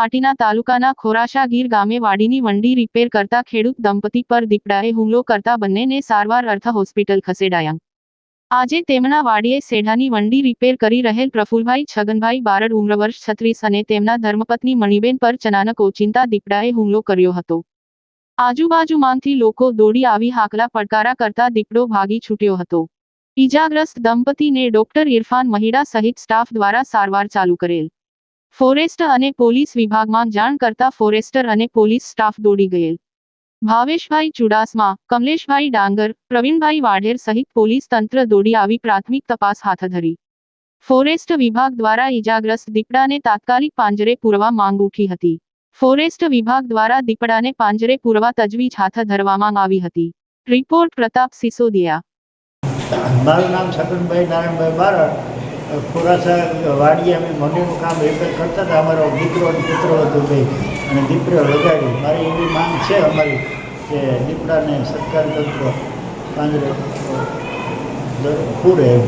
બનાસકાંઠાના તાલુકાના ખોરાશા ગીર ગામે વાડીની વંડી રિપેર કરતા ખેડૂત દંપતી પર દીપડાએ હુમલો કરતા બંનેને સારવાર અર્થે હોસ્પિટલ ખસેડાયા। આજે તેમના વાડીએ સેઢાની વંડી રિપેર કરી રહેલ પ્રફુલભાઈ છગનભાઈ બારડ ઉંમર વર્ષ 36 અને તેમના ધર્મપત્ની મણિબેન પર અચાનક ઓચિંતા દીપડાએ હુમલો કર્યો હતો। આજુબાજુમાંથી લોકો દોડી આવી હાકલા પડકારા કરતા દીપડો ભાગી છૂટ્યો હતો। ઈજાગ્રસ્ત દંપતીને ડોક્ટર ઇરફાન મહિડા સહિત સ્ટાફ દ્વારા સારવાર ચાલુ કરેલ। ફોરેસ્ટ અને પોલીસ વિભાગમાં જાણ કરતા ફોરેસ્ટર અને પોલીસ સ્ટાફ દોડી ગયેલ। ભાવેશભાઈ ચુડાસમા, કમલેશભાઈ ડાંગર, પ્રવીણભાઈ વાઢેર સહિત પોલીસ તંત્ર દોડી આવી પ્રાથમિક તપાસ હાથ ધરી। ફોરેસ્ટ વિભાગ દ્વારા ઈજાગ્રસ્ત દીપડાને તાત્કાલિક પાંજરે પૂરવા માંગ ઉઠી હતી। ફોરેસ્ટ વિભાગ દ્વારા દીપડાને પાંજરે પૂરવા તજવીજ હાથ ધરવામાં આવી હતી। રિપોર્ટ પ્રતાપ સિસોદિયા। મારું નામ છગનભાઈ નારાયણભાઈ બારડ, ખોરાસા વાડીએ અમે મંડીનું કામ રિપેર કરતા હતા। અમારો દીકરો અને પુત્રો હતું બે, અને દીપડો લગાડી। મારી એવી માંગ છે અમારી કે દીપડાને સરકારી તંત્ર પાંજરે પૂરે એમ।